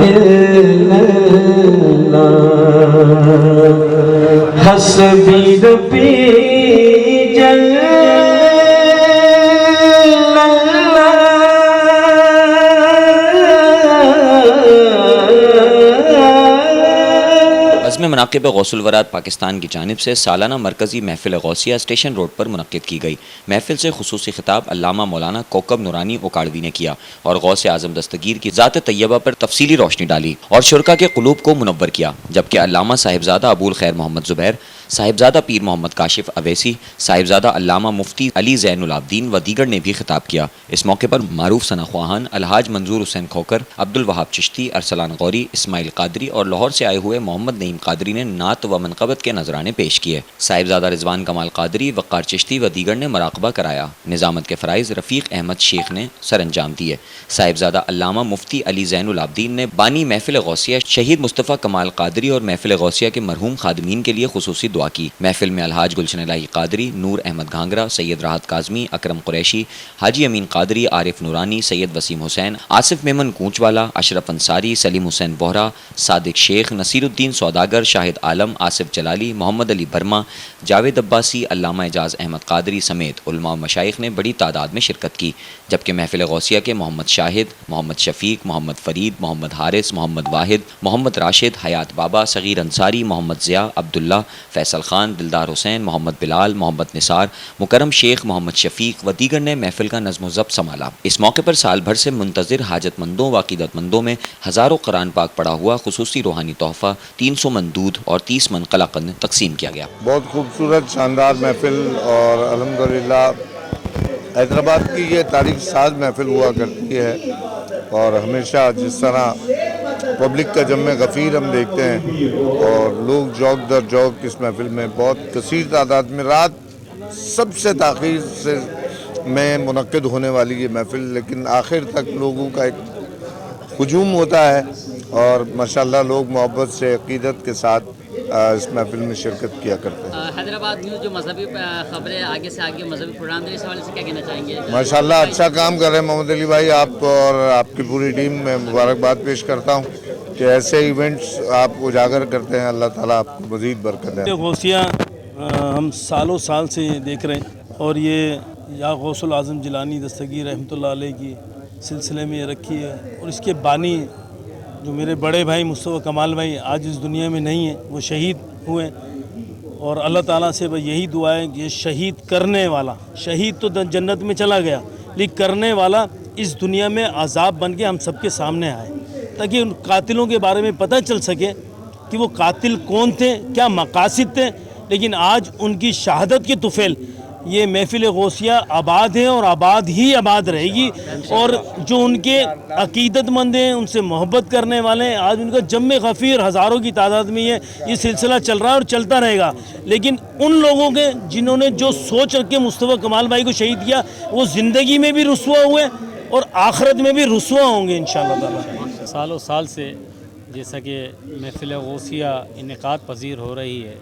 إلا الله حسبي ربي جل عزم مناقب غوث الورات پاکستان کی جانب سے سالانہ مرکزی محفل غوثیہ اسٹیشن روڈ پر منعقد کی گئی۔ محفل سے خصوصی خطاب علامہ مولانا کوکب نورانی اوکاڑوی نے کیا اور غوث اعظم دستگیر کی ذات طیبہ پر تفصیلی روشنی ڈالی اور شرکا کے قلوب کو منور کیا، جبکہ علامہ صاحبزادہ ابو الخیر محمد زبیر، صاحبزادہ پیر محمد کاشف اویسی، صاحبزادہ علامہ مفتی علی زین العابدین و دیگر نے بھی خطاب کیا۔ اس موقع پر معروف ثنا خواہان الحاج منظور حسین کھوکر، عبد الوہاب چشتی، ارسلان غوری، اسماعیل قادری اور لاہور سے آئے ہوئے محمد نعیم قادری نے نعت و منقبت کے نذرانے پیش کیے۔ صاحبزادہ رضوان کمال قادری، وقار چشتی و دیگر نے مراقبہ کرایا۔ نظامت کے فرائض رفیق احمد شیخ نے سر انجام دیے۔ صاحبزادہ علامہ مفتی علی زین العابدین نے بانی محفل غوثیہ شہید مصطفیٰ کمال قادری اور محفل غوثیہ کے مرحوم خادمین کے لیے خصوصی دعا کی۔ محفل میں الحاج گلشن الہی قادری، نور احمد گھانگرہ، سید راحت کاظمی، اکرم قریشی، حاجی امین قادری، عارف نورانی، سید وسیم حسین، آصف میمن کونچ والا، اشرف انصاری، سلیم حسین بوہرا، صادق شیخ، نصیر الدین سوداگر، شاہد عالم، آصف جلالی، محمد علی برما، جاوید عباسی، علامہ اعجاز احمد قادری سمیت علماء و مشائخ نے بڑی تعداد میں شرکت کی، جبکہ محفل غوثیہ کے محمد شاہد، محمد شفیق، محمد فرید، محمد حارث، محمد واحد، محمد راشد، حیات بابا، صغیر انصاری، محمد ضیاء، عبداللہ، فیصل خان، دلدار حسین، محمد بلال، محمد نثار، مکرم شیخ، محمد شفیق و دیگر نے محفل کا نظم و ضبط سنبھالا۔ اس موقع پر سال بھر سے منتظر حاجت مندوں و عقیدت مندوں میں ہزاروں قرآن پاک پڑھا ہوا خصوصی روحانی تحفہ 300 من دودھ اور 30 من قلاقند تقسیم کیا گیا۔ بہت خوبصورت شاندار محفل اور الحمدللہ حیدرآباد کی یہ تاریخ ساز محفل ہوا کرتی ہے، اور ہمیشہ جس طرح پبلک کا جمع غفیر ہم دیکھتے ہیں اور لوگ جوق در جوق اس محفل میں بہت کثیر تعداد میں، رات سب سے تاخیر سے میں منعقد ہونے والی یہ محفل، لیکن آخر تک لوگوں کا ایک ہجوم ہوتا ہے اور ماشاءاللہ لوگ محبت سے عقیدت کے ساتھ اس محفل میں شرکت کیا کرتے ہیں۔ حیدرآباد نیوز جو مذہبی خبریں آگے سے آگے مذہبی پروگرام دے، اس حوالے سے کیا کہنا چاہیں گے؟ ماشاءاللہ اچھا کام کر رہے ہیں محمد علی بھائی، آپ اور آپ کی پوری ٹیم میں مبارکباد پیش کرتا ہوں کہ ایسے ایونٹس آپ اجاگر کرتے ہیں، اللہ تعالیٰ آپ کو مزید برکت دے۔ غوثیہ ہم سالوں سال سے دیکھ رہے ہیں، اور یہ یا غوث الاعظم جیلانی دستگیر رحمۃ اللہ علیہ کی سلسلے میں یہ رکھی ہے، اور اس کے بانی جو میرے بڑے بھائی مصطفیٰ کمال بھائی آج اس دنیا میں نہیں ہیں، وہ شہید ہوئے، اور اللہ تعالیٰ سے یہی دعا ہے کہ یہ شہید کرنے والا، شہید تو جنت میں چلا گیا لیکن کرنے والا اس دنیا میں عذاب بن کے ہم سب کے سامنے آئے، تاکہ ان قاتلوں کے بارے میں پتہ چل سکے کہ وہ قاتل کون تھے، کیا مقاصد تھے، لیکن آج ان کی شہادت کے طفیل یہ محفل غوثیہ آباد ہے اور آباد ہی آباد رہے گی، اور جو ان کے عقیدت مند ہیں، ان سے محبت کرنے والے ہیں، آج ان کا جمع غفیر ہزاروں کی تعداد میں یہ سلسلہ چل رہا ہے اور چلتا رہے گا، لیکن ان لوگوں کے جنہوں نے جو سوچ رکھ کے مصطفیٰ کمال بھائی کو شہید کیا، وہ زندگی میں بھی رسوا ہوئے اور آخرت میں بھی رسوا ہوں گے انشاءاللہ تعالی۔ سالوں سال سے جیسا کہ محفل غوثیہ انعقاد پذیر ہو رہی ہے،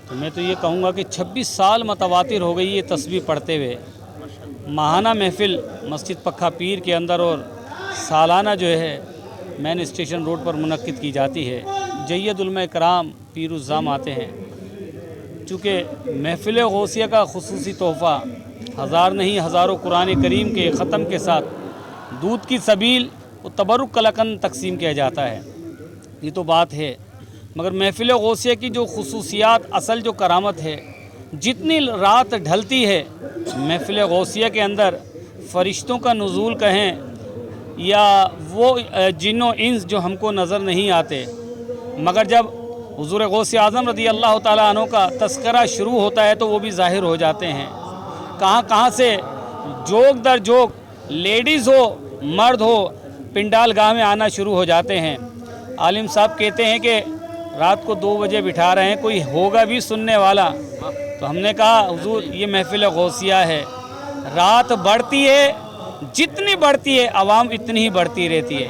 تو میں تو یہ کہوں گا کہ 26 سال متواتر ہو گئی یہ تسبیح پڑھتے ہوئے، ماہانہ محفل مسجد پکھا پیر کے اندر اور سالانہ جو ہے مین اسٹیشن روڈ پر منعقد کی جاتی ہے۔ جید علماء کرام پیر الزام آتے ہیں، چونکہ محفل غوثیہ کا خصوصی تحفہ ہزار نہیں ہزاروں قرآن کریم کے ختم کے ساتھ دودھ کی سبیل و تبرک قلاقند تقسیم کیا جاتا ہے، یہ تو بات ہے، مگر محفل غوثیہ کی جو خصوصیات، اصل جو کرامت ہے، جتنی رات ڈھلتی ہے محفل غوثیہ کے اندر فرشتوں کا نزول کہیں یا وہ جن و انس جو ہم کو نظر نہیں آتے، مگر جب حضور غوث اعظم رضی اللہ تعالیٰ عنہ کا تذکرہ شروع ہوتا ہے تو وہ بھی ظاہر ہو جاتے ہیں۔ کہاں کہاں سے جوک در جوک لیڈیز ہو مرد ہو پنڈال گاہ میں آنا شروع ہو جاتے ہیں۔ عالم صاحب کہتے ہیں کہ رات کو 2 بجے بٹھا رہے ہیں، کوئی ہوگا بھی سننے والا، تو ہم نے کہا حضور یہ محفل غوثیہ ہے، رات بڑھتی ہے، جتنی بڑھتی ہے عوام اتنی ہی بڑھتی رہتی ہے۔